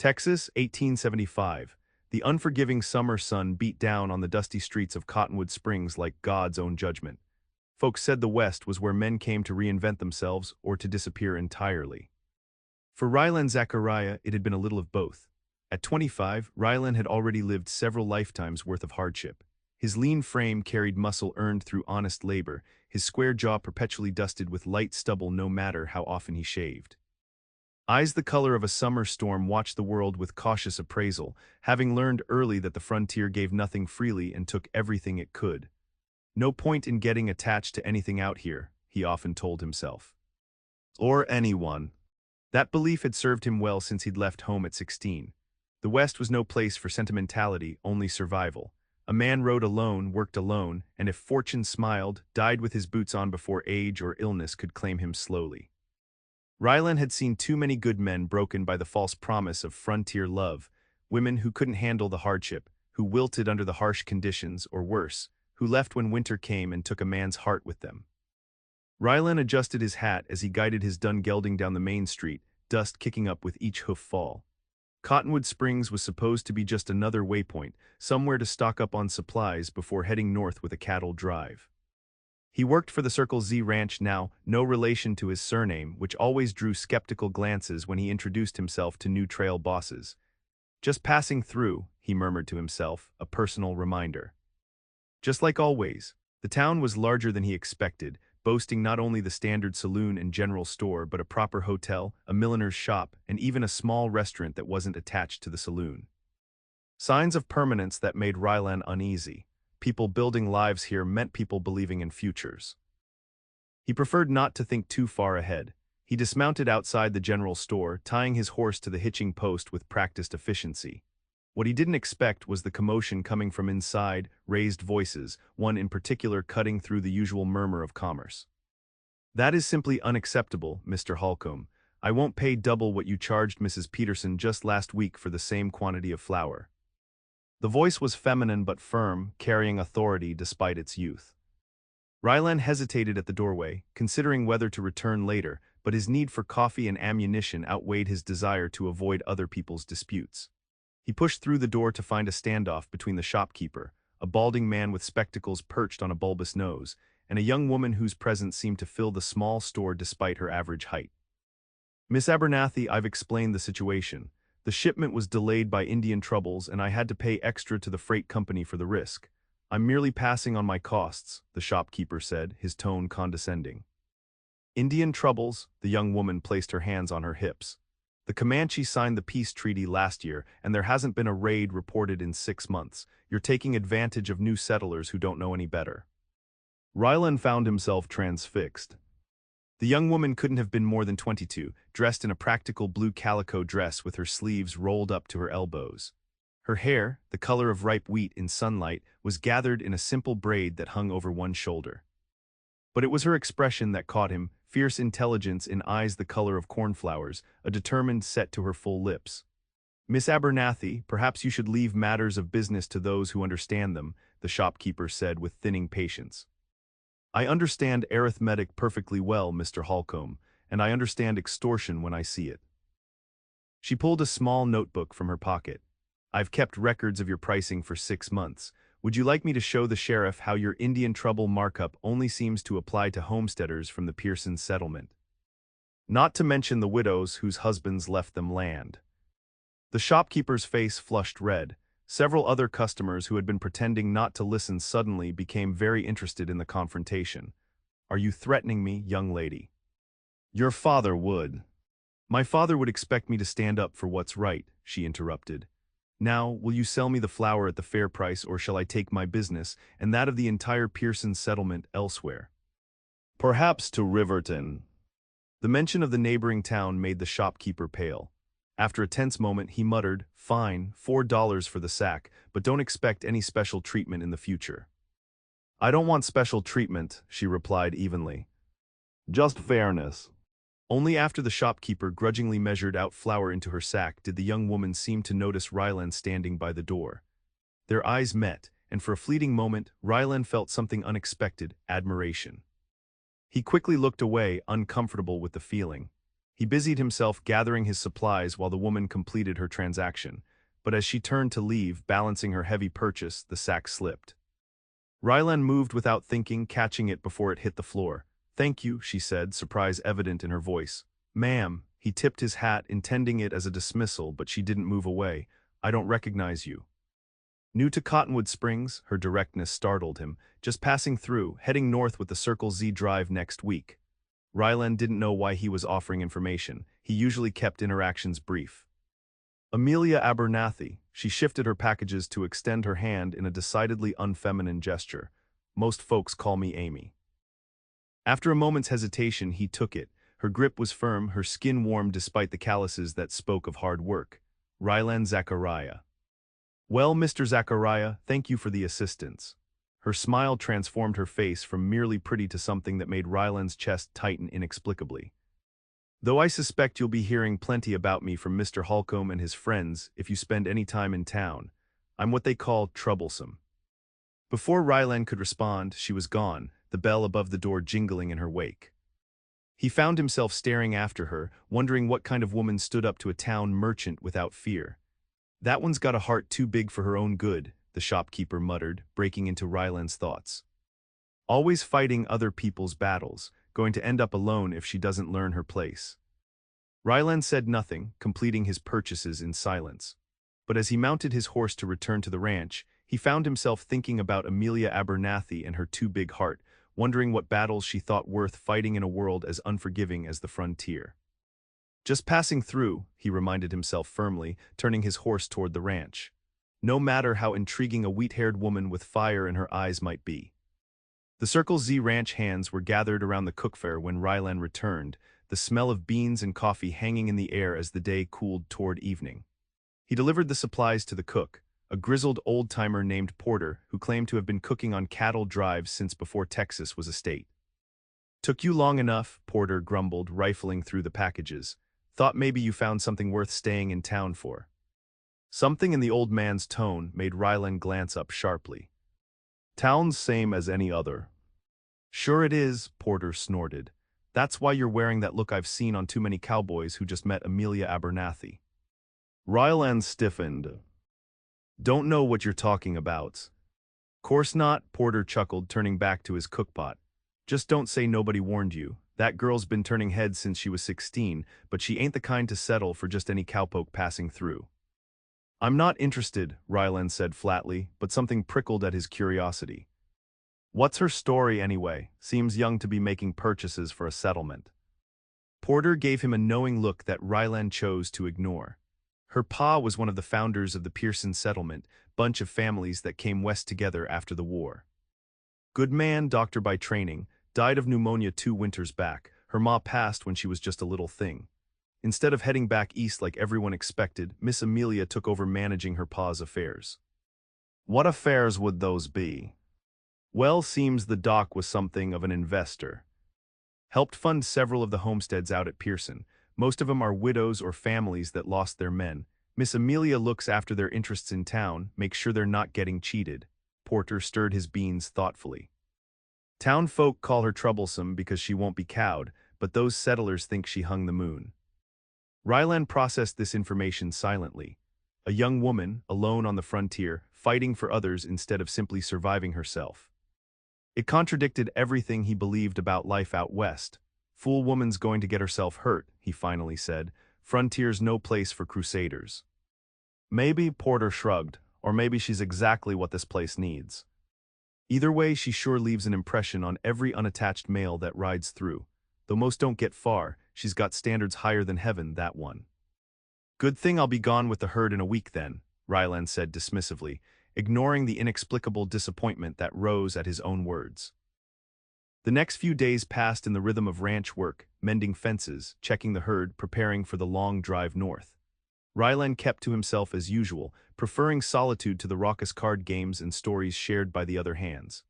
Texas, 1875. The unforgiving summer sun beat down on the dusty streets of Cottonwood Springs like God's own judgment. Folks said the West was where men came to reinvent themselves or to disappear entirely. For Rylan Zachariah, it had been a little of both. At 25, Rylan had already lived several lifetimes worth of hardship. His lean frame carried muscle earned through honest labor, his square jaw perpetually dusted with light stubble no matter how often he shaved. Eyes the color of a summer storm watched the world with cautious appraisal, having learned early that the frontier gave nothing freely and took everything it could. No point in getting attached to anything out here, he often told himself. Or anyone. That belief had served him well since he'd left home at 16. The West was no place for sentimentality, only survival. A man rode alone, worked alone, and if fortune smiled, died with his boots on before age or illness could claim him slowly. Rylan had seen too many good men broken by the false promise of frontier love, women who couldn't handle the hardship, who wilted under the harsh conditions, or worse, who left when winter came and took a man's heart with them. Rylan adjusted his hat as he guided his dun gelding down the main street, dust kicking up with each hoof fall. Cottonwood Springs was supposed to be just another waypoint, somewhere to stock up on supplies before heading north with a cattle drive. He worked for the Circle Z Ranch now, no relation to his surname, which always drew skeptical glances when he introduced himself to new trail bosses. Just passing through, he murmured to himself, a personal reminder. Just like always, the town was larger than he expected, boasting not only the standard saloon and general store but a proper hotel, a milliner's shop, and even a small restaurant that wasn't attached to the saloon. Signs of permanence that made Rylan uneasy. People building lives here meant people believing in futures. He preferred not to think too far ahead. He dismounted outside the general store, tying his horse to the hitching post with practiced efficiency. What he didn't expect was the commotion coming from inside, raised voices, one in particular cutting through the usual murmur of commerce. "That is simply unacceptable, Mr. Holcomb. I won't pay double what you charged Mrs. Peterson just last week for the same quantity of flour." The voice was feminine but firm, carrying authority despite its youth. Rylan hesitated at the doorway, considering whether to return later, but his need for coffee and ammunition outweighed his desire to avoid other people's disputes. He pushed through the door to find a standoff between the shopkeeper, a balding man with spectacles perched on a bulbous nose, and a young woman whose presence seemed to fill the small store despite her average height. "Miss Abernathy, I've explained the situation. The shipment was delayed by Indian troubles and I had to pay extra to the freight company for the risk. I'm merely passing on my costs," the shopkeeper said, his tone condescending. "Indian troubles?" The young woman placed her hands on her hips. "The Comanche signed the peace treaty last year and there hasn't been a raid reported in 6 months. You're taking advantage of new settlers who don't know any better." Rylan found himself transfixed. The young woman couldn't have been more than 22, dressed in a practical blue calico dress with her sleeves rolled up to her elbows. Her hair, the color of ripe wheat in sunlight, was gathered in a simple braid that hung over one shoulder. But it was her expression that caught him, fierce intelligence in eyes the color of cornflowers, a determined set to her full lips. "Miss Abernathy, perhaps you should leave matters of business to those who understand them," the shopkeeper said with thinning patience. "I understand arithmetic perfectly well, Mr. Holcomb, and I understand extortion when I see it." She pulled a small notebook from her pocket. "I've kept records of your pricing for 6 months. Would you like me to show the sheriff how your Indian trouble markup only seems to apply to homesteaders from the Pearson settlement? Not to mention the widows whose husbands left them land." The shopkeeper's face flushed red. Several other customers who had been pretending not to listen suddenly became very interested in the confrontation. "Are you threatening me, young lady?" "Your father would." "My father would expect me to stand up for what's right," she interrupted. "Now, will you sell me the flour at the fair price or shall I take my business, and that of the entire Pearson settlement, elsewhere?" "Perhaps to Riverton." The mention of the neighboring town made the shopkeeper pale. After a tense moment, he muttered, "Fine, $4 for the sack, but don't expect any special treatment in the future." "I don't want special treatment," she replied evenly. "Just fairness." Only after the shopkeeper grudgingly measured out flour into her sack did the young woman seem to notice Rylan standing by the door. Their eyes met, and for a fleeting moment, Rylan felt something unexpected, admiration. He quickly looked away, uncomfortable with the feeling. He busied himself gathering his supplies while the woman completed her transaction, but as she turned to leave, balancing her heavy purchase, the sack slipped. Rylan moved without thinking, catching it before it hit the floor. "Thank you," she said, surprise evident in her voice. "Ma'am." He tipped his hat, intending it as a dismissal, but she didn't move away. "I don't recognize you." New to Cottonwood Springs, her directness startled him. "Just passing through, heading north with the Circle Z drive next week." Rylan didn't know why he was offering information. He usually kept interactions brief. "Amelia Abernathy." She shifted her packages to extend her hand in a decidedly unfeminine gesture. "Most folks call me Amy." After a moment's hesitation, he took it. Her grip was firm, her skin warm despite the calluses that spoke of hard work. "Rylan Zachariah." "Well, Mr. Zachariah, thank you for the assistance." Her smile transformed her face from merely pretty to something that made Rylan's chest tighten inexplicably. "Though I suspect you'll be hearing plenty about me from Mr. Holcomb and his friends if you spend any time in town. I'm what they call troublesome." Before Rylan could respond, she was gone, the bell above the door jingling in her wake. He found himself staring after her, wondering what kind of woman stood up to a town merchant without fear. "That one's got a heart too big for her own good," the shopkeeper muttered, breaking into Rylan's thoughts. "Always fighting other people's battles, going to end up alone if she doesn't learn her place." Rylan said nothing, completing his purchases in silence. But as he mounted his horse to return to the ranch, he found himself thinking about Amelia Abernathy and her too big heart, wondering what battles she thought worth fighting in a world as unforgiving as the frontier. "Just passing through," he reminded himself firmly, turning his horse toward the ranch. No matter how intriguing a wheat-haired woman with fire in her eyes might be. The Circle Z ranch hands were gathered around the cookfare when Rylan returned, the smell of beans and coffee hanging in the air as the day cooled toward evening. He delivered the supplies to the cook, a grizzled old-timer named Porter who claimed to have been cooking on cattle drives since before Texas was a state. "Took you long enough," Porter grumbled, rifling through the packages. "Thought maybe you found something worth staying in town for." Something in the old man's tone made Rylan glance up sharply. "Town's same as any other." "Sure it is," Porter snorted. "That's why you're wearing that look I've seen on too many cowboys who just met Amelia Abernathy." Rylan stiffened. "Don't know what you're talking about." "Course not," Porter chuckled, turning back to his cookpot. "Just don't say nobody warned you. That girl's been turning heads since she was 16, but she ain't the kind to settle for just any cowpoke passing through." "I'm not interested," Rylan said flatly, but something prickled at his curiosity. "What's her story anyway? Seems young to be making purchases for a settlement." Porter gave him a knowing look that Rylan chose to ignore. Her pa was one of the founders of the Pearson settlement, bunch of families that came west together after the war. Good man, doctor by training, died of pneumonia 2 winters back. Her ma passed when she was just a little thing. Instead of heading back east like everyone expected, Miss Amelia took over managing her pa's affairs. "What affairs would those be?" "Well, seems the doc was something of an investor. Helped fund several of the homesteads out at Pearson. Most of them are widows or families that lost their men. Miss Amelia looks after their interests in town, makes sure they're not getting cheated." Porter stirred his beans thoughtfully. "Town folk call her troublesome because she won't be cowed, but those settlers think she hung the moon." Rylan processed this information silently. A young woman, alone on the frontier, fighting for others instead of simply surviving herself. It contradicted everything he believed about life out west. "Fool woman's going to get herself hurt," he finally said. "Frontier's no place for crusaders." "Maybe," Porter shrugged, "or maybe she's exactly what this place needs. Either way, she sure leaves an impression on every unattached male that rides through. Though most don't get far, she's got standards higher than heaven, that one." "Good thing I'll be gone with the herd in a week then," Rylan said dismissively, ignoring the inexplicable disappointment that rose at his own words. The next few days passed in the rhythm of ranch work, mending fences, checking the herd, preparing for the long drive north. Rylan kept to himself as usual, preferring solitude to the raucous card games and stories shared by the other hands.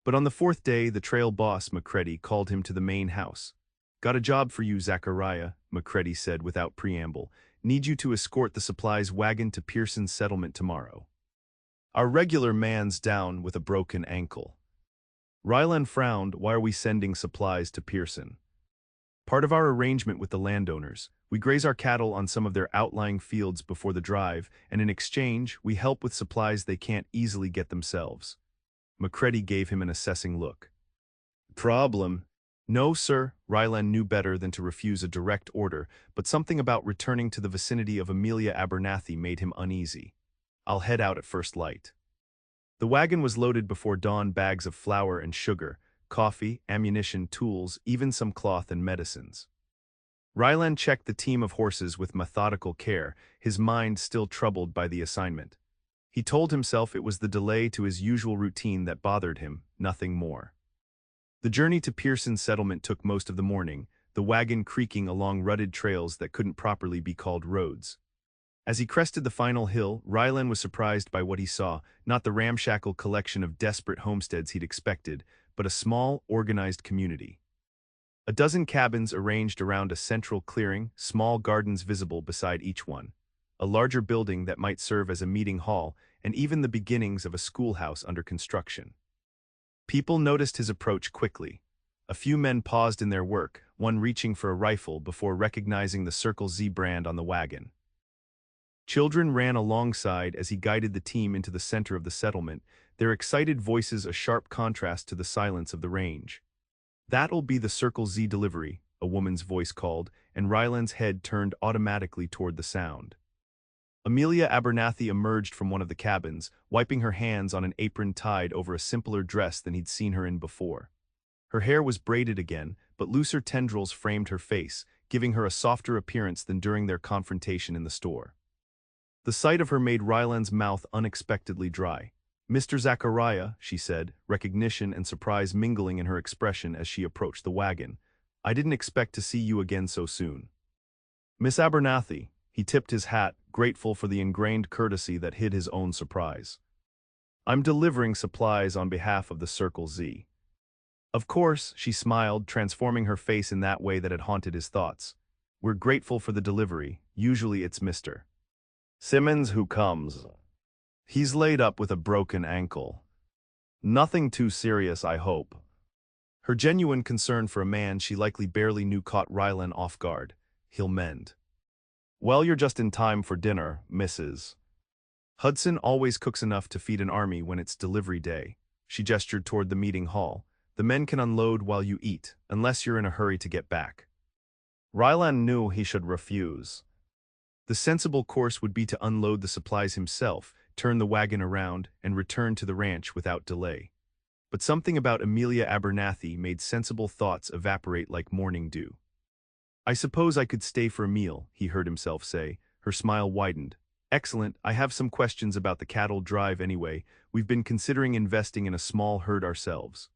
But on the 4th day, the trail boss, McCready, called him to the main house. "Got a job for you, Zachariah," McCready said without preamble. "Need you to escort the supplies wagon to Pearson's settlement tomorrow. Our regular man's down with a broken ankle." Rylan frowned. "Why are we sending supplies to Pearson?" Part of our arrangement with the landowners, we graze our cattle on some of their outlying fields before the drive, and in exchange, we help with supplies they can't easily get themselves. McCready gave him an assessing look. Problem? No, sir. Rylan knew better than to refuse a direct order, but something about returning to the vicinity of Amelia Abernathy made him uneasy. I'll head out at first light. The wagon was loaded before dawn, bags of flour and sugar, coffee, ammunition, tools, even some cloth and medicines. Rylan checked the team of horses with methodical care, his mind still troubled by the assignment. He told himself it was the delay to his usual routine that bothered him, nothing more. The journey to Pearson's settlement took most of the morning, the wagon creaking along rutted trails that couldn't properly be called roads. As he crested the final hill, Rylan was surprised by what he saw, not the ramshackle collection of desperate homesteads he'd expected, but a small, organized community. A dozen cabins arranged around a central clearing, small gardens visible beside each one, a larger building that might serve as a meeting hall, and even the beginnings of a schoolhouse under construction. People noticed his approach quickly. A few men paused in their work, one reaching for a rifle before recognizing the Circle Z brand on the wagon. Children ran alongside as he guided the team into the center of the settlement, their excited voices a sharp contrast to the silence of the range. "That'll be the Circle Z delivery," a woman's voice called, and Rylan's head turned automatically toward the sound. Amelia Abernathy emerged from one of the cabins, wiping her hands on an apron tied over a simpler dress than he'd seen her in before. Her hair was braided again, but looser tendrils framed her face, giving her a softer appearance than during their confrontation in the store. The sight of her made Rylan's mouth unexpectedly dry. "Mr. Zachariah," she said, recognition and surprise mingling in her expression as she approached the wagon. "I didn't expect to see you again so soon." "Miss Abernathy." He tipped his hat, grateful for the ingrained courtesy that hid his own surprise. "I'm delivering supplies on behalf of the Circle Z." "Of course," she smiled, transforming her face in that way that had haunted his thoughts. "We're grateful for the delivery. Usually it's Mr. Simmons who comes. He's laid up with a broken ankle. Nothing too serious, I hope." Her genuine concern for a man she likely barely knew caught Rylan off guard. "He'll mend." "Well, you're just in time for dinner, Mrs. Hudson always cooks enough to feed an army when it's delivery day." She gestured toward the meeting hall. "The men can unload while you eat, unless you're in a hurry to get back." Rylan knew he should refuse. The sensible course would be to unload the supplies himself, turn the wagon around, and return to the ranch without delay. But something about Amelia Abernathy made sensible thoughts evaporate like morning dew. "I suppose I could stay for a meal," he heard himself say. Her smile widened. "Excellent, I have some questions about the cattle drive anyway. We've been considering investing in a small herd ourselves."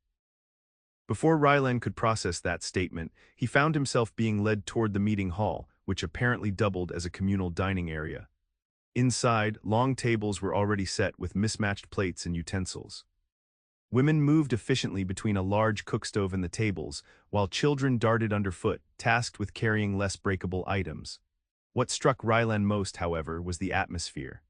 Before Rylan could process that statement, he found himself being led toward the meeting hall, which apparently doubled as a communal dining area. Inside, long tables were already set with mismatched plates and utensils. Women moved efficiently between a large cookstove and the tables, while children darted underfoot, tasked with carrying less breakable items. What struck Rylan most, however, was the atmosphere.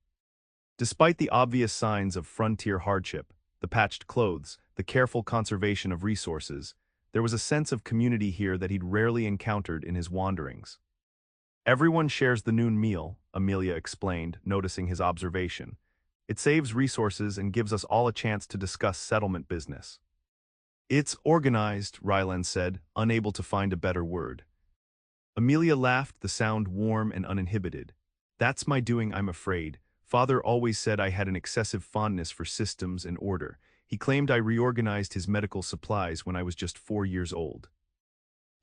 Despite the obvious signs of frontier hardship, the patched clothes, the careful conservation of resources, there was a sense of community here that he'd rarely encountered in his wanderings. "Everyone shares the noon meal," Amelia explained, noticing his observation. "It saves resources and gives us all a chance to discuss settlement business." "It's organized," Rylan said, unable to find a better word. Amelia laughed, the sound warm and uninhibited. "That's my doing, I'm afraid. Father always said I had an excessive fondness for systems and order. He claimed I reorganized his medical supplies when I was just 4 years old."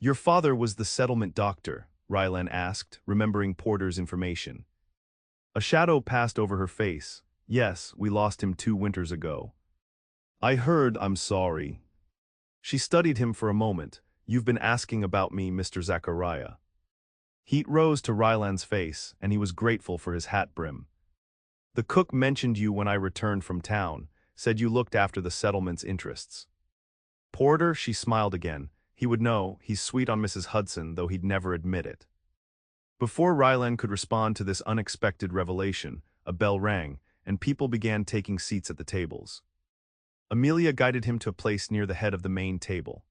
"Your father was the settlement doctor?" Rylan asked, remembering Porter's information. A shadow passed over her face. "Yes, we lost him 2 winters ago." "I heard, I'm sorry." She studied him for a moment. "You've been asking about me, Mr. Zachariah." Heat rose to Rylan's face, and he was grateful for his hat brim. "The cook mentioned you when I returned from town, said you looked after the settlement's interests." "Porter," she smiled again. He would know, he's sweet on Mrs. Hudson, though he'd never admit it. Before Rylan could respond to this unexpected revelation, a bell rang, and people began taking seats at the tables. Amelia guided him to a place near the head of the main table.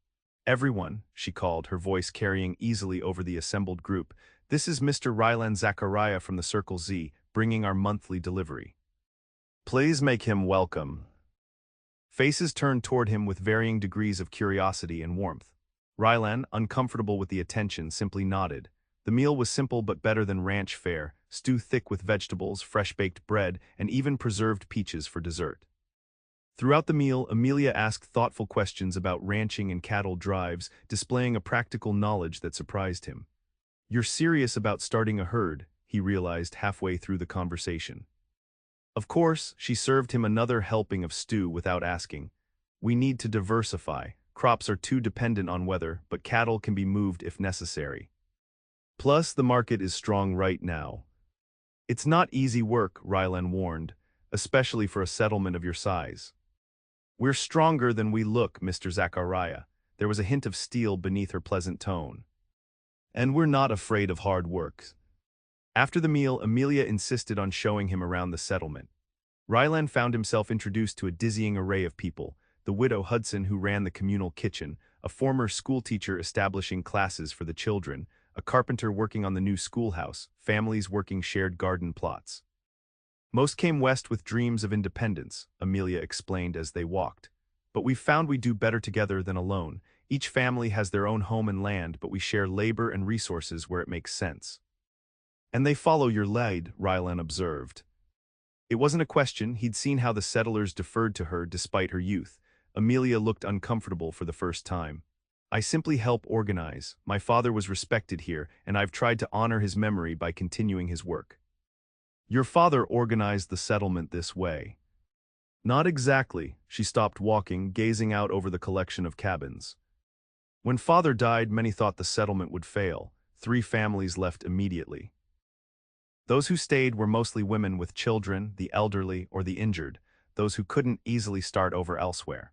Everyone, she called, her voice carrying easily over the assembled group. This is Mr. Rylan Zachariah from the Circle Z, bringing our monthly delivery. Please make him welcome. Faces turned toward him with varying degrees of curiosity and warmth. Rylan, uncomfortable with the attention, simply nodded. The meal was simple but better than ranch fare, stew thick with vegetables, fresh-baked bread, and even preserved peaches for dessert. Throughout the meal, Amelia asked thoughtful questions about ranching and cattle drives, displaying a practical knowledge that surprised him. "You're serious about starting a herd," he realized halfway through the conversation. Of course, she served him another helping of stew without asking. "We need to diversify. Crops are too dependent on weather, but cattle can be moved if necessary. Plus, the market is strong right now." "It's not easy work," Rylan warned, "especially for a settlement of your size." "We're stronger than we look, Mr. Zachariah." There was a hint of steel beneath her pleasant tone. "And we're not afraid of hard work." After the meal, Amelia insisted on showing him around the settlement. Rylan found himself introduced to a dizzying array of people: the widow Hudson who ran the communal kitchen, a former schoolteacher establishing classes for the children, a carpenter working on the new schoolhouse, families working shared garden plots. "Most came west with dreams of independence," Amelia explained as they walked. "But we've found we do better together than alone. Each family has their own home and land, but we share labor and resources where it makes sense." "And they follow your lead," Rylan observed. It wasn't a question, he'd seen how the settlers deferred to her despite her youth. Amelia looked uncomfortable for the first time. "I simply help organize. My father was respected here, and I've tried to honor his memory by continuing his work." "Your father organized the settlement this way." "Not exactly." She stopped walking, gazing out over the collection of cabins. "When father died, many thought the settlement would fail. 3 families left immediately. Those who stayed were mostly women with children, the elderly, or the injured, those who couldn't easily start over elsewhere."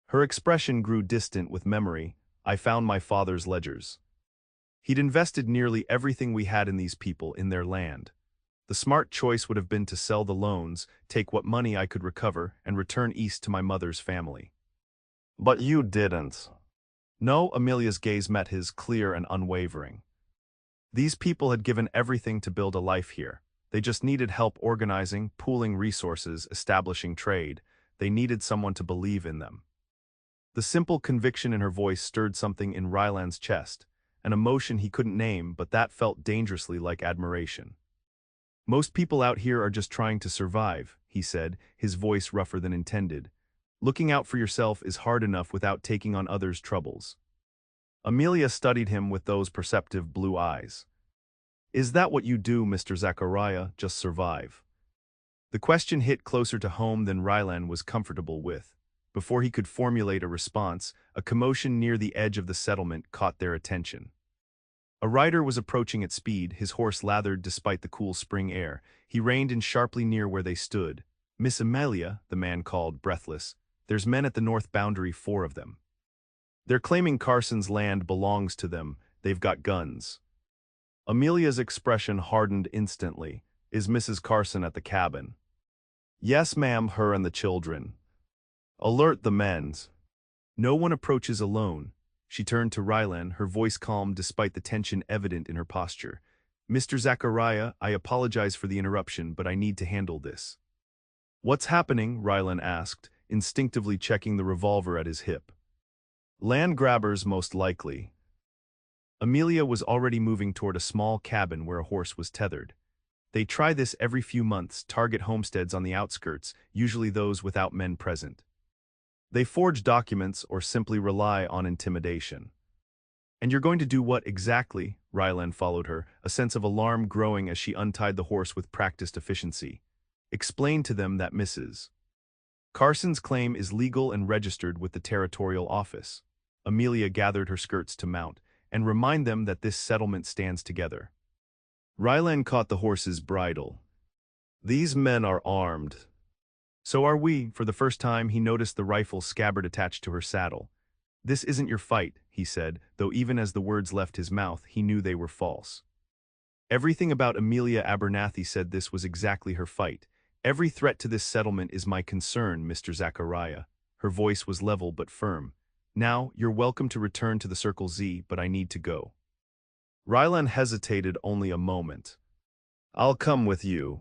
Her expression grew distant with memory. "I found my father's ledgers. He'd invested nearly everything we had in these people, in their land. The smart choice would have been to sell the loans, take what money I could recover, and return east to my mother's family." "But you didn't." "No," Amelia's gaze met his, clear and unwavering. "These people had given everything to build a life here. They just needed help organizing, pooling resources, establishing trade. They needed someone to believe in them." The simple conviction in her voice stirred something in Rylan's chest, an emotion he couldn't name, but that felt dangerously like admiration. "Most people out here are just trying to survive," he said, his voice rougher than intended. "Looking out for yourself is hard enough without taking on others' troubles." Amelia studied him with those perceptive blue eyes. "Is that what you do, Mr. Zachariah, just survive?" The question hit closer to home than Rylan was comfortable with. Before he could formulate a response, a commotion near the edge of the settlement caught their attention. A rider was approaching at speed, his horse lathered despite the cool spring air. He reined in sharply near where they stood. "Miss Amelia," the man called, breathless, "there's men at the north boundary, 4 of them. They're claiming Carson's land belongs to them. They've got guns." Amelia's expression hardened instantly. "Is Mrs. Carson at the cabin?" "Yes, ma'am, her and the children." "Alert the men's." "No one approaches alone." She turned to Rylan, her voice calm despite the tension evident in her posture. "Mr. Zachariah, I apologize for the interruption, but I need to handle this." "What's happening?" Rylan asked, instinctively checking the revolver at his hip. "Land grabbers, most likely." Amelia was already moving toward a small cabin where a horse was tethered. They try this every few months, target homesteads on the outskirts, usually those without men present. They forge documents or simply rely on intimidation. "And you're going to do what exactly?" Rylan followed her, a sense of alarm growing as she untied the horse with practiced efficiency. "Explain to them that Mrs. Carson's claim is legal and registered with the territorial office." Amelia gathered her skirts to mount, "and remind them that this settlement stands together." Rylan caught the horse's bridle. "These men are armed." "So are we." For the first time, he noticed the rifle scabbard attached to her saddle. "This isn't your fight," he said, though even as the words left his mouth, he knew they were false. Everything about Amelia Abernathy said this was exactly her fight. "Every threat to this settlement is my concern, Mr. Zachariah." Her voice was level but firm. Now, you're welcome to return to the Circle Z, but I need to go. Rylan hesitated only a moment. I'll come with you.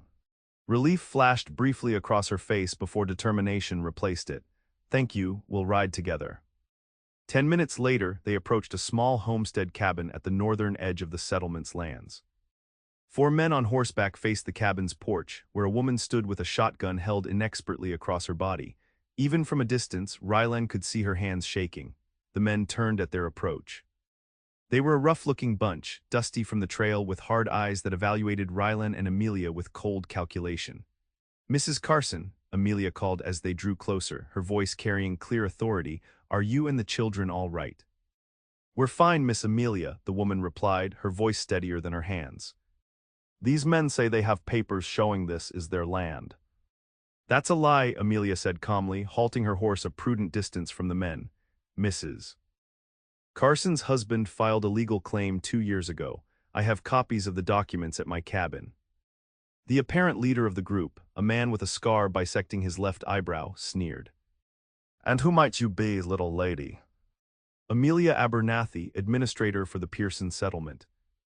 Relief flashed briefly across her face before determination replaced it. Thank you, we'll ride together. 10 minutes later, they approached a small homestead cabin at the northern edge of the settlement's lands. 4 men on horseback faced the cabin's porch, where a woman stood with a shotgun held inexpertly across her body. Even from a distance, Rylan could see her hands shaking. The men turned at their approach. They were a rough-looking bunch, dusty from the trail with hard eyes that evaluated Rylan and Amelia with cold calculation. Mrs. Carson, Amelia called as they drew closer, her voice carrying clear authority, are you and the children all right? We're fine, Miss Amelia, the woman replied, her voice steadier than her hands. These men say they have papers showing this is their land. That's a lie, Amelia said calmly, halting her horse a prudent distance from the men. Mrs. Carson's husband filed a legal claim 2 years ago. I have copies of the documents at my cabin. The apparent leader of the group, a man with a scar bisecting his left eyebrow, sneered. And who might you be, little lady? Amelia Abernathy, administrator for the Pearson settlement.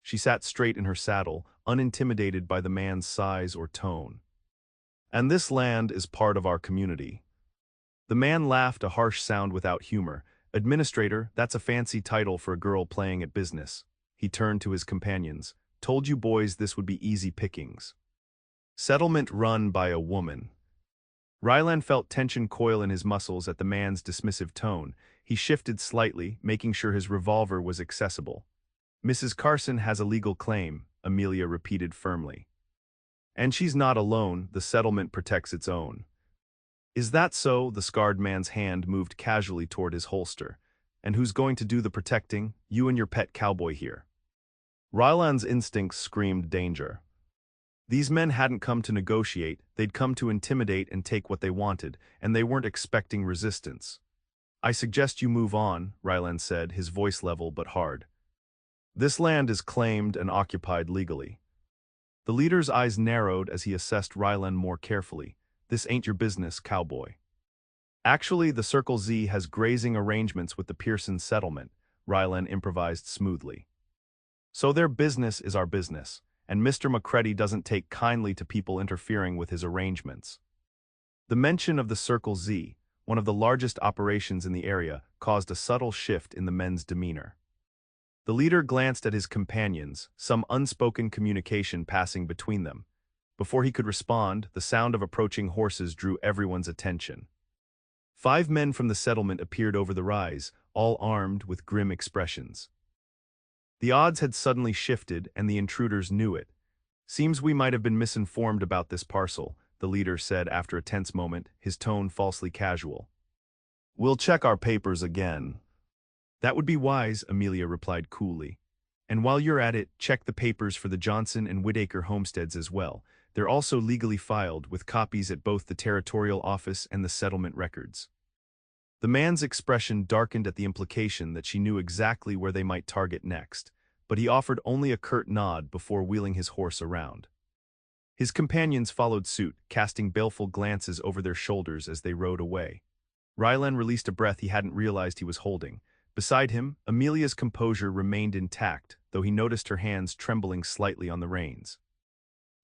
She sat straight in her saddle, unintimidated by the man's size or tone. And this land is part of our community. The man laughed, a harsh sound without humor. Administrator, that's a fancy title for a girl playing at business. He turned to his companions. Told you boys this would be easy pickings. Settlement run by a woman. Rylan felt tension coil in his muscles at the man's dismissive tone. He shifted slightly, making sure his revolver was accessible. Mrs. Carson has a legal claim, Amelia repeated firmly. And she's not alone, the settlement protects its own. Is that so? The scarred man's hand moved casually toward his holster. And who's going to do the protecting? You and your pet cowboy here. Rylan's instincts screamed danger. These men hadn't come to negotiate, they'd come to intimidate and take what they wanted, and they weren't expecting resistance. I suggest you move on, Rylan said, his voice level but hard. This land is claimed and occupied legally. The leader's eyes narrowed as he assessed Rylan more carefully. This ain't your business, cowboy. Actually, the Circle Z has grazing arrangements with the Pearson settlement, Rylan improvised smoothly. So their business is our business, and Mr. McCready doesn't take kindly to people interfering with his arrangements. The mention of the Circle Z, one of the largest operations in the area, caused a subtle shift in the men's demeanor. The leader glanced at his companions, some unspoken communication passing between them. Before he could respond, the sound of approaching horses drew everyone's attention. 5 men from the settlement appeared over the rise, all armed with grim expressions. The odds had suddenly shifted, and the intruders knew it. Seems we might have been misinformed about this parcel, the leader said after a tense moment, his tone falsely casual. We'll check our papers again. That would be wise, Amelia replied coolly. And while you're at it, check the papers for the Johnson and Whitaker homesteads as well. They're also legally filed, with copies at both the territorial office and the settlement records. The man's expression darkened at the implication that she knew exactly where they might target next, but he offered only a curt nod before wheeling his horse around. His companions followed suit, casting baleful glances over their shoulders as they rode away. Rylan released a breath he hadn't realized he was holding. Beside him, Amelia's composure remained intact, though he noticed her hands trembling slightly on the reins.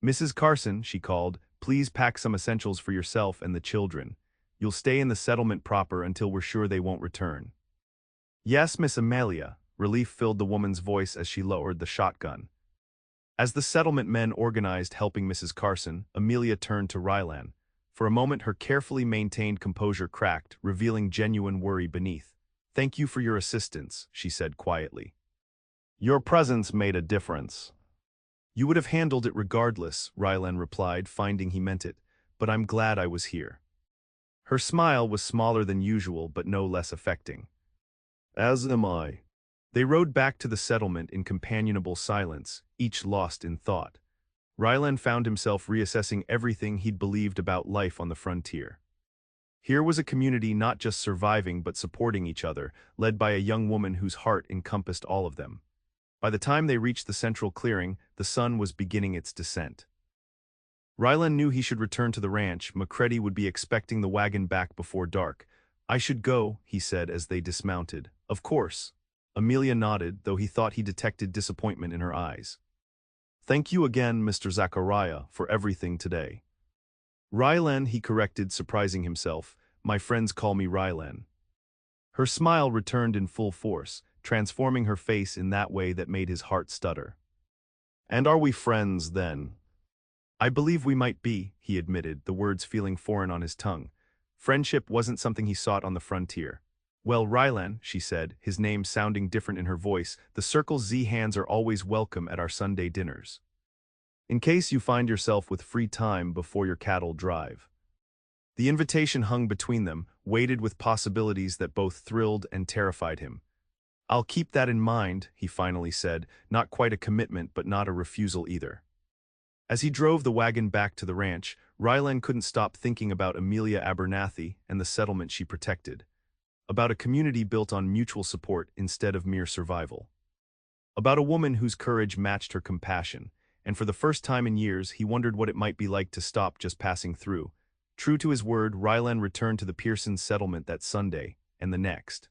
Mrs. Carson, she called, please pack some essentials for yourself and the children. You'll stay in the settlement proper until we're sure they won't return. Yes, Miss Amelia, relief filled the woman's voice as she lowered the shotgun. As the settlement men organized helping Mrs. Carson, Amelia turned to Rylan. For a moment her carefully maintained composure cracked, revealing genuine worry beneath. Thank you for your assistance, she said quietly. Your presence made a difference. You would have handled it regardless, Rylan replied, finding he meant it, but I'm glad I was here. Her smile was smaller than usual, but no less affecting. As am I. They rode back to the settlement in companionable silence, each lost in thought. Rylan found himself reassessing everything he'd believed about life on the frontier. Here was a community not just surviving but supporting each other, led by a young woman whose heart encompassed all of them. By the time they reached the central clearing, the sun was beginning its descent. Rylan knew he should return to the ranch. McCready would be expecting the wagon back before dark. "I should go," he said as they dismounted. "Of course." Amelia nodded, though he thought he detected disappointment in her eyes. "Thank you again, Mr. Zachariah, for everything today." "Rylan," he corrected, surprising himself. "My friends call me Rylan." Her smile returned in full force, transforming her face in that way that made his heart stutter. "And are we friends, then?" "I believe we might be," he admitted, the words feeling foreign on his tongue. Friendship wasn't something he sought on the frontier. "Well, Rylan," she said, his name sounding different in her voice, "the Circle Z hands are always welcome at our Sunday dinners. In case you find yourself with free time before your cattle drive." The invitation hung between them, weighted with possibilities that both thrilled and terrified him. "I'll keep that in mind," he finally said, not quite a commitment but not a refusal either. As he drove the wagon back to the ranch, Rylan couldn't stop thinking about Amelia Abernathy and the settlement she protected. About a community built on mutual support instead of mere survival. About a woman whose courage matched her compassion, and for the first time in years he wondered what it might be like to stop just passing through. True to his word, Rylan returned to the Pearson settlement that Sunday, and the next.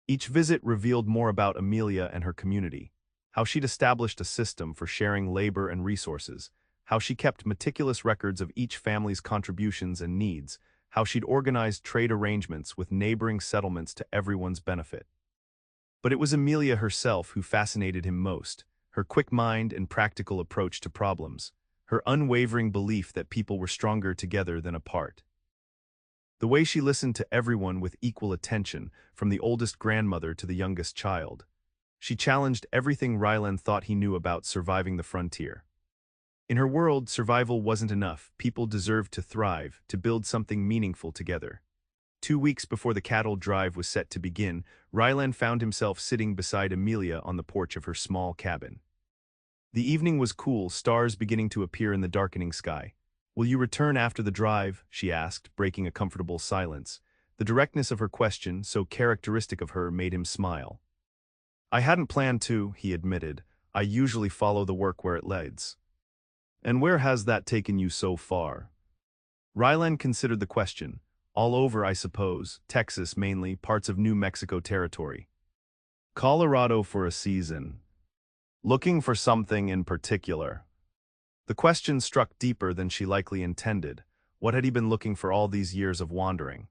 Each visit revealed more about Amelia and her community, how she'd established a system for sharing labor and resources, how she kept meticulous records of each family's contributions and needs, how she'd organized trade arrangements with neighboring settlements to everyone's benefit. But it was Amelia herself who fascinated him most, her quick mind and practical approach to problems, her unwavering belief that people were stronger together than apart. The way she listened to everyone with equal attention, from the oldest grandmother to the youngest child. She challenged everything Rylan thought he knew about surviving the frontier. In her world, survival wasn't enough. People deserved to thrive, to build something meaningful together. 2 weeks before the cattle drive was set to begin, Rylan found himself sitting beside Amelia on the porch of her small cabin. The evening was cool, stars beginning to appear in the darkening sky. "Will you return after the drive?" she asked, breaking a comfortable silence. The directness of her question, so characteristic of her, made him smile. "I hadn't planned to," he admitted. "I usually follow the work where it leads." "And where has that taken you so far?" Rylan considered the question. "All over, I suppose. Texas mainly, parts of New Mexico territory." "Colorado for a season. Looking for something in particular?" The question struck deeper than she likely intended. What had he been looking for all these years of wandering?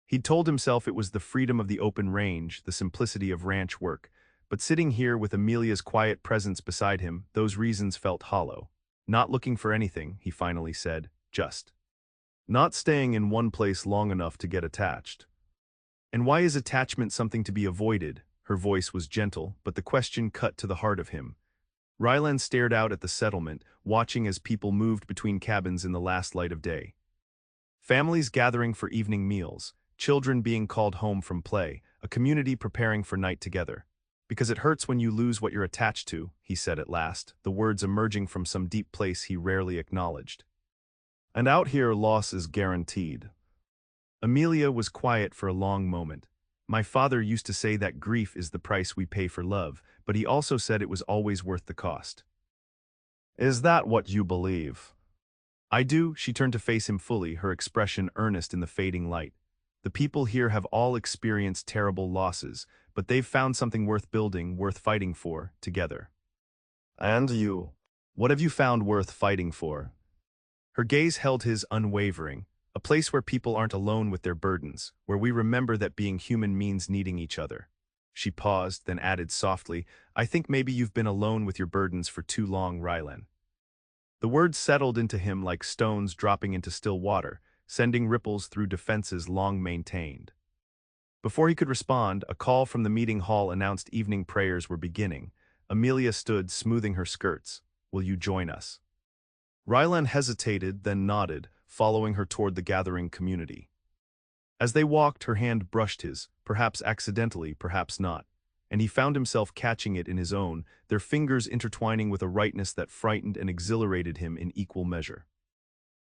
He'd told himself it was the freedom of the open range, the simplicity of ranch work, but sitting here with Amelia's quiet presence beside him, those reasons felt hollow. "Not looking for anything," he finally said, "just not staying in one place long enough to get attached." "And why is attachment something to be avoided?" Her voice was gentle, but the question cut to the heart of him. Rylan stared out at the settlement, watching as people moved between cabins in the last light of day. Families gathering for evening meals, children being called home from play, a community preparing for night together. "Because it hurts when you lose what you're attached to," he said at last, the words emerging from some deep place he rarely acknowledged. "And out here, loss is guaranteed." Amelia was quiet for a long moment. "My father used to say that grief is the price we pay for love, but he also said it was always worth the cost." "Is that what you believe?" "I do." She turned to face him fully, her expression earnest in the fading light. "The people here have all experienced terrible losses, but they've found something worth building, worth fighting for, together." "And you? What have you found worth fighting for?" Her gaze held his unwavering. "A place where people aren't alone with their burdens, where we remember that being human means needing each other." She paused, then added softly, "I think maybe you've been alone with your burdens for too long, Rylan." The words settled into him like stones dropping into still water, sending ripples through defenses long maintained. Before he could respond, a call from the meeting hall announced evening prayers were beginning. Amelia stood, smoothing her skirts. "Will you join us?" Rylan hesitated, then nodded, following her toward the gathering community. As they walked, her hand brushed his, perhaps accidentally, perhaps not, and he found himself catching it in his own, their fingers intertwining with a rightness that frightened and exhilarated him in equal measure.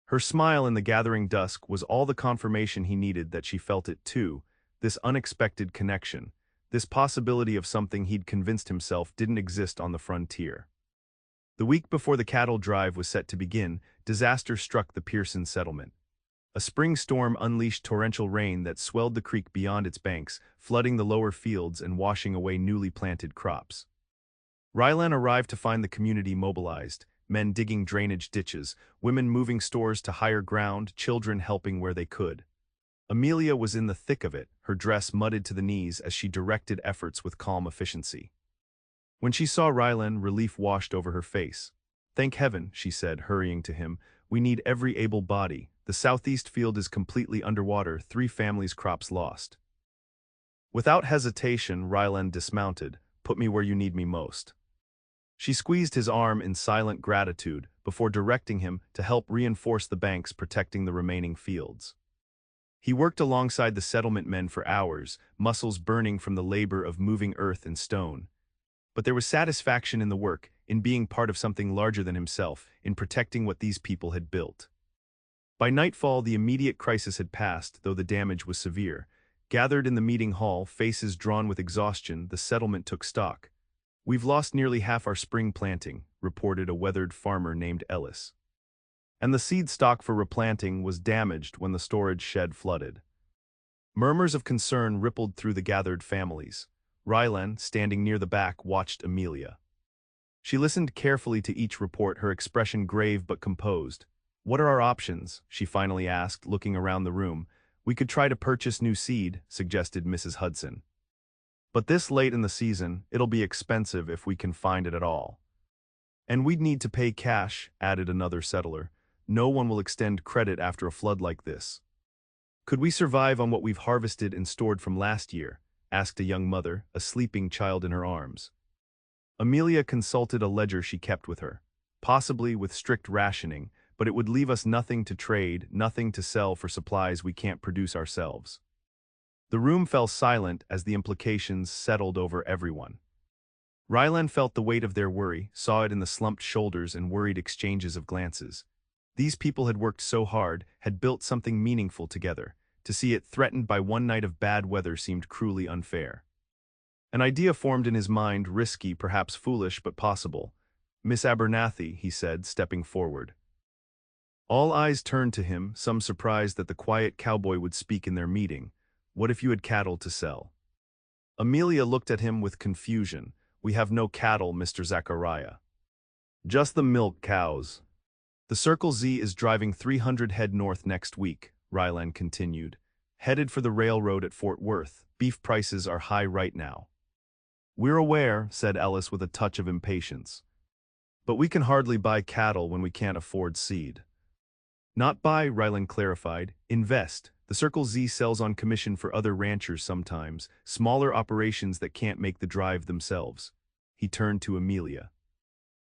Her smile in the gathering dusk was all the confirmation he needed that she felt it too, this unexpected connection, this possibility of something he'd convinced himself didn't exist on the frontier. The week before the cattle drive was set to begin, disaster struck the Pearson settlement. A spring storm unleashed torrential rain that swelled the creek beyond its banks, flooding the lower fields and washing away newly planted crops. Rylan arrived to find the community mobilized, men digging drainage ditches, women moving stores to higher ground, children helping where they could. Amelia was in the thick of it, her dress mudded to the knees as she directed efforts with calm efficiency. When she saw Rylan, relief washed over her face. "Thank heaven," she said, hurrying to him. "We need every able body. The southeast field is completely underwater, 3 families' crops lost." Without hesitation, Rylan dismounted. "Put me where you need me most." She squeezed his arm in silent gratitude before directing him to help reinforce the banks protecting the remaining fields. He worked alongside the settlement men for hours, muscles burning from the labor of moving earth and stone. But there was satisfaction in the work, in being part of something larger than himself, in protecting what these people had built. By nightfall, the immediate crisis had passed, though the damage was severe. Gathered in the meeting hall, faces drawn with exhaustion, the settlement took stock. "We've lost nearly half our spring planting," reported a weathered farmer named Ellis. And the seed stock for replanting was damaged when the storage shed flooded. Murmurs of concern rippled through the gathered families. Rylan, standing near the back, watched Amelia. She listened carefully to each report, her expression grave but composed. "What are our options?" she finally asked, looking around the room. "We could try to purchase new seed," suggested Mrs. Hudson. "But this late in the season, it'll be expensive if we can find it at all." "And we'd need to pay cash," added another settler. "No one will extend credit after a flood like this." "Could we survive on what we've harvested and stored from last year?" asked a young mother, a sleeping child in her arms. Amelia consulted a ledger she kept with her. "Possibly with strict rationing, but it would leave us nothing to trade, nothing to sell for supplies we can't produce ourselves." The room fell silent as the implications settled over everyone. Rylan felt the weight of their worry, saw it in the slumped shoulders and worried exchanges of glances. These people had worked so hard, had built something meaningful together. To see it threatened by one night of bad weather seemed cruelly unfair. An idea formed in his mind, risky, perhaps foolish, but possible. "Miss Abernathy," he said, stepping forward. All eyes turned to him, some surprised that the quiet cowboy would speak in their meeting. "What if you had cattle to sell?" Amelia looked at him with confusion. "We have no cattle, Mr. Zachariah. Just the milk cows." "The Circle Z is driving 300 head north next week," Rylan continued. "Headed for the railroad at Fort Worth. Beef prices are high right now." "We're aware," said Ellis with a touch of impatience. "But we can hardly buy cattle when we can't afford seed." "Not buy," Rylan clarified. "Invest. The Circle Z sells on commission for other ranchers sometimes, smaller operations that can't make the drive themselves." He turned to Amelia.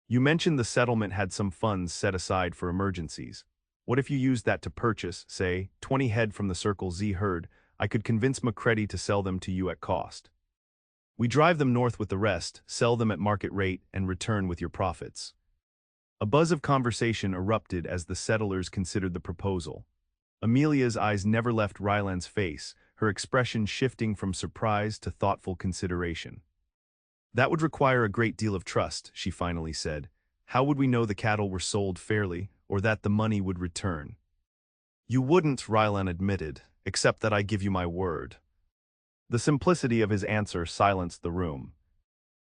"You mentioned the settlement had some funds set aside for emergencies. What if you used that to purchase, say, 20 head from the Circle Z herd? I could convince McCready to sell them to you at cost. We drive them north with the rest, sell them at market rate, and return with your profits." A buzz of conversation erupted as the settlers considered the proposal. Amelia's eyes never left Rylan's face, her expression shifting from surprise to thoughtful consideration. "That would require a great deal of trust," she finally said. "How would we know the cattle were sold fairly, or that the money would return?" "You wouldn't," Rylan admitted, "except that I give you my word." The simplicity of his answer silenced the room.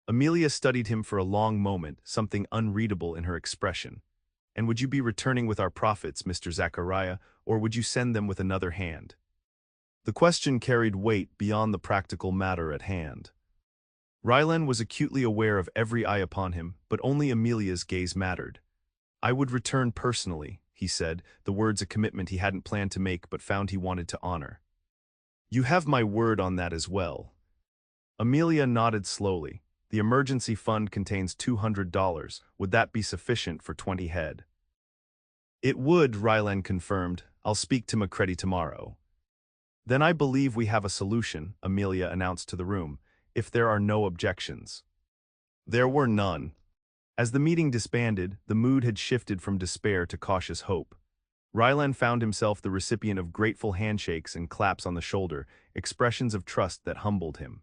Amelia studied him for a long moment, something unreadable in her expression. "And would you be returning with our profits, Mr. Zachariah, or would you send them with another hand?" The question carried weight beyond the practical matter at hand. Rylan was acutely aware of every eye upon him, but only Amelia's gaze mattered. "I would return personally," he said, the words a commitment he hadn't planned to make but found he wanted to honor. "You have my word on that as well." Amelia nodded slowly. "The emergency fund contains $200. Would that be sufficient for 20 head?" "It would," Rylan confirmed. "I'll speak to McCready tomorrow." "Then I believe we have a solution," Amelia announced to the room, "if there are no objections." There were none. As the meeting disbanded, the mood had shifted from despair to cautious hope. Rylan found himself the recipient of grateful handshakes and claps on the shoulder, expressions of trust that humbled him.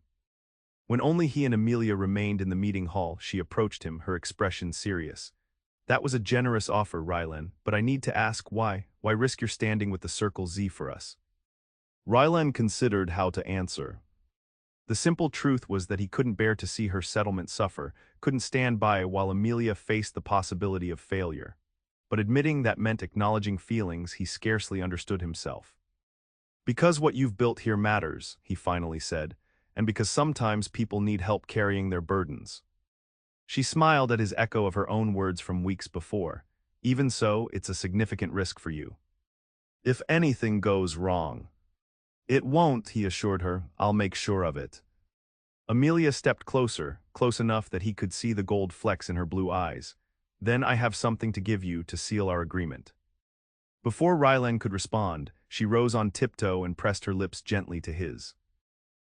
When only he and Amelia remained in the meeting hall, she approached him, her expression serious. "That was a generous offer, Rylan, but I need to ask why. Why risk your standing with the Circle Z for us? Rylan considered how to answer. The simple truth was that he couldn't bear to see her settlement suffer, couldn't stand by while Amelia faced the possibility of failure. But admitting that meant acknowledging feelings he scarcely understood himself. Because what you've built here matters, he finally said, and because sometimes people need help carrying their burdens. She smiled at his echo of her own words from weeks before. Even so, it's a significant risk for you. If anything goes wrong. It won't, he assured her. I'll make sure of it. Amelia stepped closer, close enough that he could see the gold flecks in her blue eyes. Then I have something to give you to seal our agreement. Before Rylan could respond, she rose on tiptoe and pressed her lips gently to his.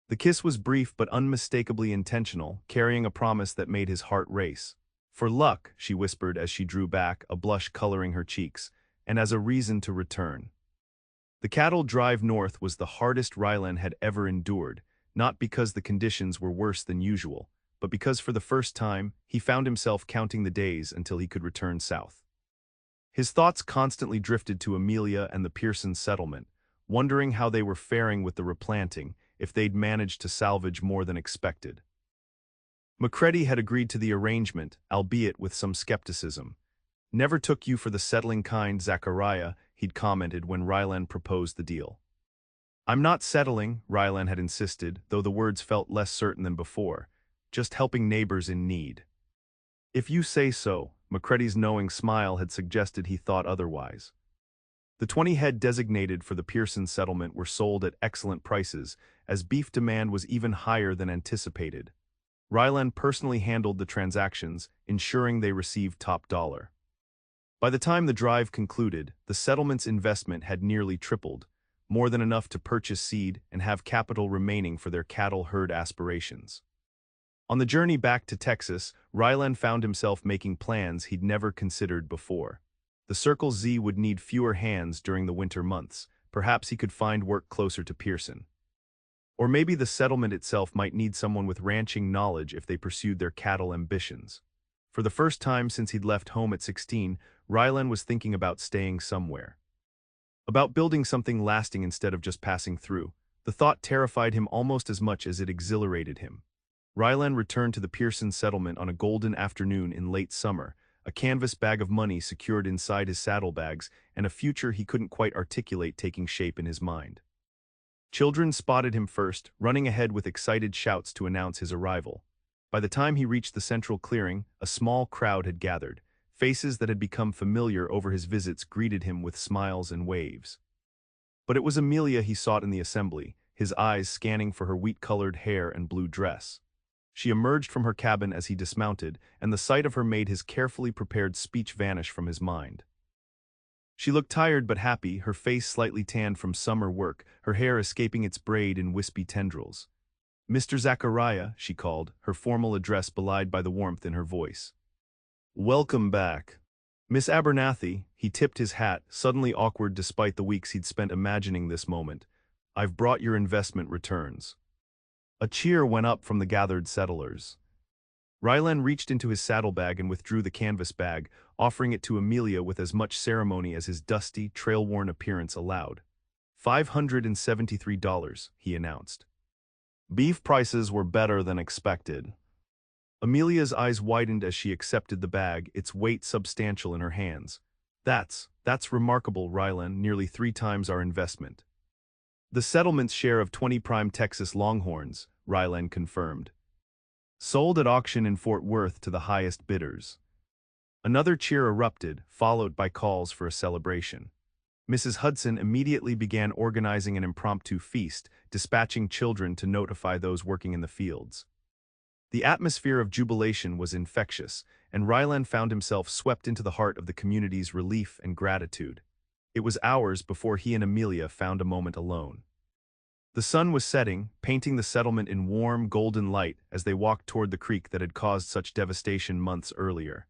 The kiss was brief but unmistakably intentional, carrying a promise that made his heart race. For luck, she whispered as she drew back, a blush coloring her cheeks, and as a reason to return. The cattle drive north was the hardest Rylan had ever endured, not because the conditions were worse than usual, but because for the first time, he found himself counting the days until he could return south. His thoughts constantly drifted to Amelia and the Pearson settlement, wondering how they were faring with the replanting, if they'd managed to salvage more than expected. Macready had agreed to the arrangement, albeit with some skepticism. Never took you for the settling kind, Zachariah, he'd commented when Rylan proposed the deal. I'm not settling, Rylan had insisted, though the words felt less certain than before, just helping neighbors in need. If you say so, Macready's knowing smile had suggested he thought otherwise. The 20 head designated for the Pearson settlement were sold at excellent prices, as beef demand was even higher than anticipated. Rylan personally handled the transactions, ensuring they received top dollar. By the time the drive concluded, the settlement's investment had nearly tripled, more than enough to purchase seed and have capital remaining for their cattle herd aspirations. On the journey back to Texas, Rylan found himself making plans he'd never considered before. The Circle Z would need fewer hands during the winter months. Perhaps he could find work closer to Pearson. Or maybe the settlement itself might need someone with ranching knowledge if they pursued their cattle ambitions. For the first time since he'd left home at 16, Rylan was thinking about staying somewhere. About building something lasting instead of just passing through. The thought terrified him almost as much as it exhilarated him. Rylan returned to the Pearson settlement on a golden afternoon in late summer, a canvas bag of money secured inside his saddlebags, and a future he couldn't quite articulate taking shape in his mind. Children spotted him first, running ahead with excited shouts to announce his arrival. By the time he reached the central clearing, a small crowd had gathered. Faces that had become familiar over his visits greeted him with smiles and waves. But it was Amelia he sought in the assembly, his eyes scanning for her wheat-colored hair and blue dress. She emerged from her cabin as he dismounted, and the sight of her made his carefully prepared speech vanish from his mind. She looked tired but happy, her face slightly tanned from summer work, her hair escaping its braid in wispy tendrils. Mr. Zachariah, she called, her formal address belied by the warmth in her voice. Welcome back. Miss Abernathy, he tipped his hat, suddenly awkward despite the weeks he'd spent imagining this moment. I've brought your investment returns. A cheer went up from the gathered settlers. Rylan reached into his saddlebag and withdrew the canvas bag, offering it to Amelia with as much ceremony as his dusty, trail-worn appearance allowed. $573, he announced. Beef prices were better than expected. Amelia's eyes widened as she accepted the bag, its weight substantial in her hands. That's remarkable, Rylan, nearly 3 times our investment. The settlement's share of 20 prime Texas Longhorns, Rylan confirmed. Sold at auction in Fort Worth to the highest bidders. Another cheer erupted, followed by calls for a celebration. Mrs. Hudson immediately began organizing an impromptu feast, dispatching children to notify those working in the fields. The atmosphere of jubilation was infectious, and Rylan found himself swept into the heart of the community's relief and gratitude. It was hours before he and Amelia found a moment alone. The sun was setting, painting the settlement in warm, golden light as they walked toward the creek that had caused such devastation months earlier.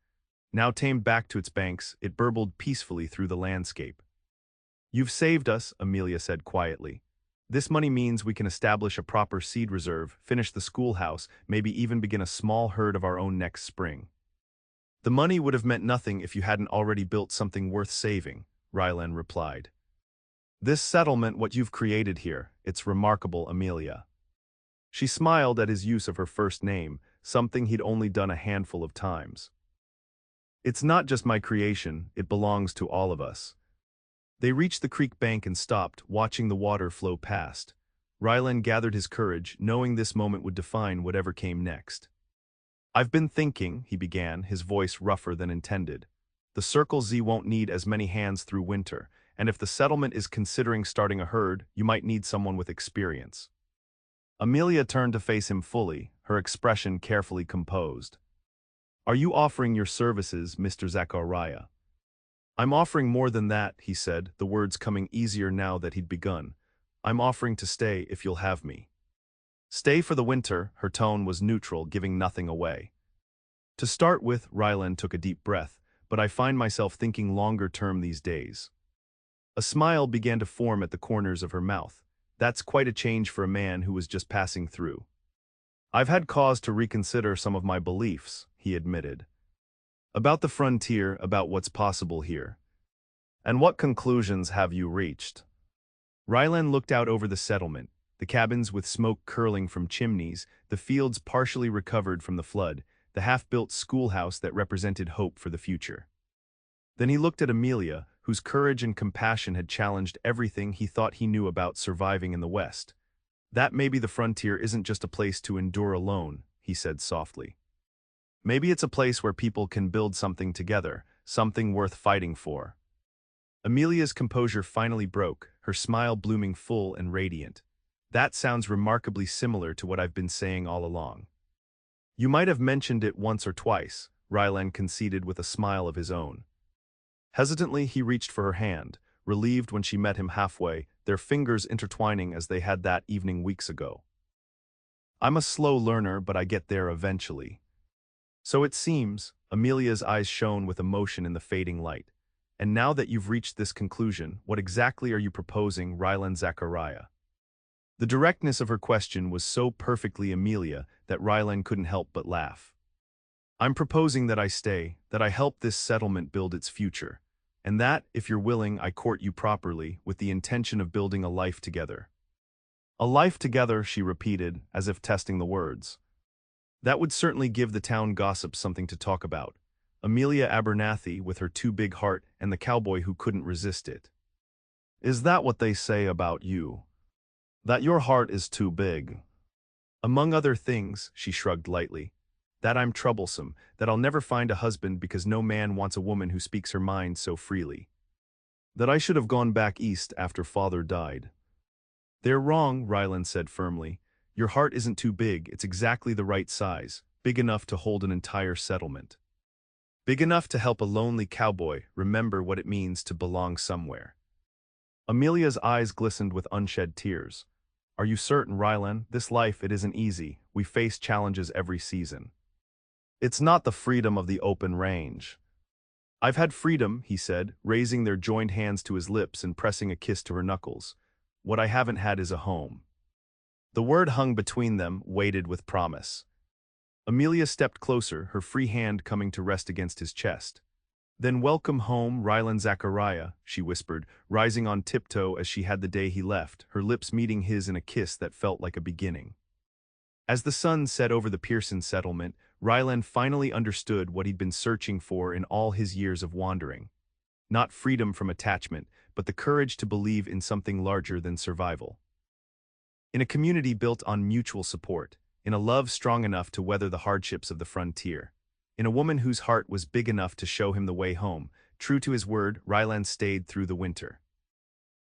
Now tamed back to its banks, it burbled peacefully through the landscape. You've saved us, Amelia said quietly. This money means we can establish a proper seed reserve, finish the schoolhouse, maybe even begin a small herd of our own next spring. The money would have meant nothing if you hadn't already built something worth saving, Rylan replied. This settlement, what you've created here, it's remarkable, Amelia. She smiled at his use of her first name, something he'd only done a handful of times. It's not just my creation, it belongs to all of us. They reached the creek bank and stopped, watching the water flow past. Rylan gathered his courage, knowing this moment would define whatever came next. I've been thinking, he began, his voice rougher than intended. The Circle Z won't need as many hands through winter, and if the settlement is considering starting a herd, you might need someone with experience. Amelia turned to face him fully, her expression carefully composed. Are you offering your services, Mr. Zachariah? I'm offering more than that, he said, the words coming easier now that he'd begun. I'm offering to stay if you'll have me. Stay for the winter, her tone was neutral, giving nothing away. To start with, Rylan took a deep breath, but I find myself thinking longer term these days. A smile began to form at the corners of her mouth. That's quite a change for a man who was just passing through. I've had cause to reconsider some of my beliefs, he admitted. About the frontier, about what's possible here. And what conclusions have you reached? Rylan looked out over the settlement, the cabins with smoke curling from chimneys, the fields partially recovered from the flood, the half-built schoolhouse that represented hope for the future. Then he looked at Amelia, whose courage and compassion had challenged everything he thought he knew about surviving in the West. That maybe the frontier isn't just a place to endure alone, he said softly. Maybe it's a place where people can build something together, something worth fighting for. Amelia's composure finally broke, her smile blooming full and radiant. That sounds remarkably similar to what I've been saying all along. You might have mentioned it once or twice, Rylan conceded with a smile of his own. Hesitantly, he reached for her hand, relieved when she met him halfway, their fingers intertwining as they had that evening weeks ago. I'm a slow learner, but I get there eventually. So it seems, Amelia's eyes shone with emotion in the fading light. And now that you've reached this conclusion, what exactly are you proposing, Rylan Zachariah? The directness of her question was so perfectly Amelia that Rylan couldn't help but laugh. I'm proposing that I stay, that I help this settlement build its future. And that, if you're willing, I court you properly, with the intention of building a life together. A life together, she repeated, as if testing the words. That would certainly give the town gossips something to talk about. Amelia Abernathy with her too big heart and the cowboy who couldn't resist it. Is that what they say about you? That your heart is too big? Among other things, she shrugged lightly. That I'm troublesome, that I'll never find a husband because no man wants a woman who speaks her mind so freely. That I should have gone back east after father died. They're wrong, Rylan said firmly. Your heart isn't too big, it's exactly the right size, big enough to hold an entire settlement. Big enough to help a lonely cowboy remember what it means to belong somewhere. Amelia's eyes glistened with unshed tears. Are you certain, Rylan? This life, it isn't easy. We face challenges every season. It's not the freedom of the open range. I've had freedom, he said, raising their joined hands to his lips and pressing a kiss to her knuckles. What I haven't had is a home. The word hung between them, weighted with promise. Amelia stepped closer, her free hand coming to rest against his chest. Then welcome home, Rylan Zachariah, she whispered, rising on tiptoe as she had the day he left, her lips meeting his in a kiss that felt like a beginning. As the sun set over the Pearson settlement, Rylan finally understood what he'd been searching for in all his years of wandering. Not freedom from attachment, but the courage to believe in something larger than survival. In a community built on mutual support, in a love strong enough to weather the hardships of the frontier, in a woman whose heart was big enough to show him the way home, true to his word, Rylan stayed through the winter.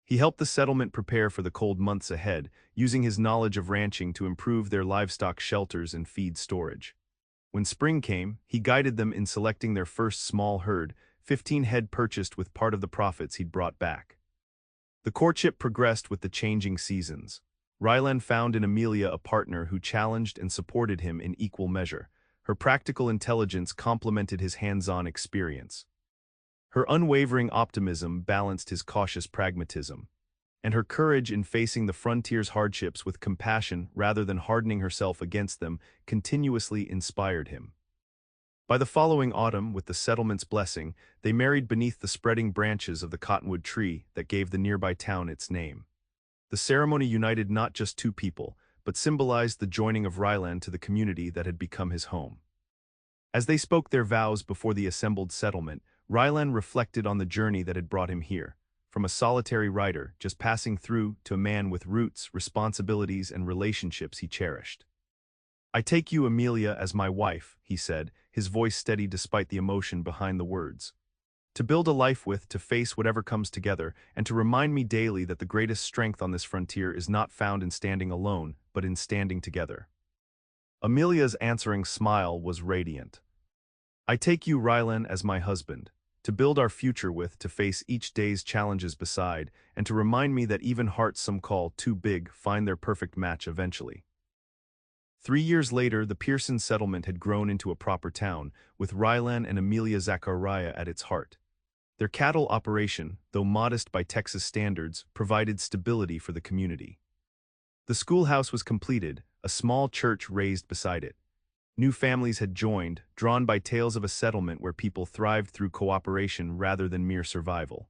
He helped the settlement prepare for the cold months ahead, using his knowledge of ranching to improve their livestock shelters and feed storage. When spring came, he guided them in selecting their first small herd, 15 head purchased with part of the profits he'd brought back. The courtship progressed with the changing seasons. Rylan found in Amelia a partner who challenged and supported him in equal measure. Her practical intelligence complemented his hands-on experience. Her unwavering optimism balanced his cautious pragmatism. And her courage in facing the frontier's hardships with compassion rather than hardening herself against them continuously inspired him. By the following autumn, with the settlement's blessing, they married beneath the spreading branches of the cottonwood tree that gave the nearby town its name. The ceremony united not just two people, but symbolized the joining of Rylan to the community that had become his home. As they spoke their vows before the assembled settlement, Rylan reflected on the journey that had brought him here, from a solitary rider just passing through to a man with roots, responsibilities, and relationships he cherished. "I take you, Amelia, as my wife," he said, his voice steady despite the emotion behind the words. "To build a life with, to face whatever comes together, and to remind me daily that the greatest strength on this frontier is not found in standing alone, but in standing together." Amelia's answering smile was radiant. "I take you, Rylan, as my husband, to build our future with, to face each day's challenges beside, and to remind me that even hearts some call too big find their perfect match eventually." 3 years later, the Pearson settlement had grown into a proper town, with Rylan and Amelia Zachariah at its heart. Their cattle operation, though modest by Texas standards, provided stability for the community. The schoolhouse was completed, a small church raised beside it. New families had joined, drawn by tales of a settlement where people thrived through cooperation rather than mere survival.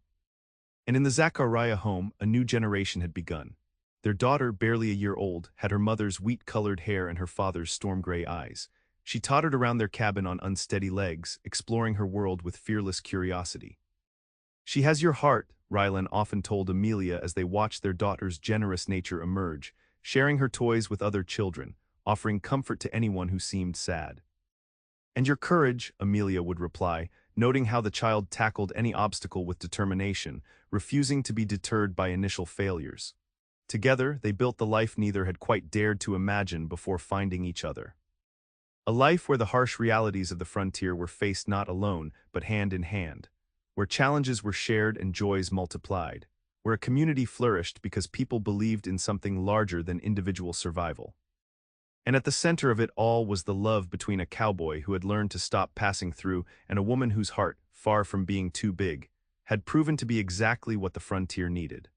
And in the Zachariah home, a new generation had begun. Their daughter, barely a year old, had her mother's wheat-colored hair and her father's storm-gray eyes. She tottered around their cabin on unsteady legs, exploring her world with fearless curiosity. "She has your heart," Rylan often told Amelia as they watched their daughter's generous nature emerge, sharing her toys with other children, offering comfort to anyone who seemed sad. "And your courage," Amelia would reply, noting how the child tackled any obstacle with determination, refusing to be deterred by initial failures. Together, they built the life neither had quite dared to imagine before finding each other. A life where the harsh realities of the frontier were faced not alone, but hand in hand. Where challenges were shared and joys multiplied. Where a community flourished because people believed in something larger than individual survival. And at the center of it all was the love between a cowboy who had learned to stop passing through and a woman whose heart, far from being too big, had proven to be exactly what the frontier needed.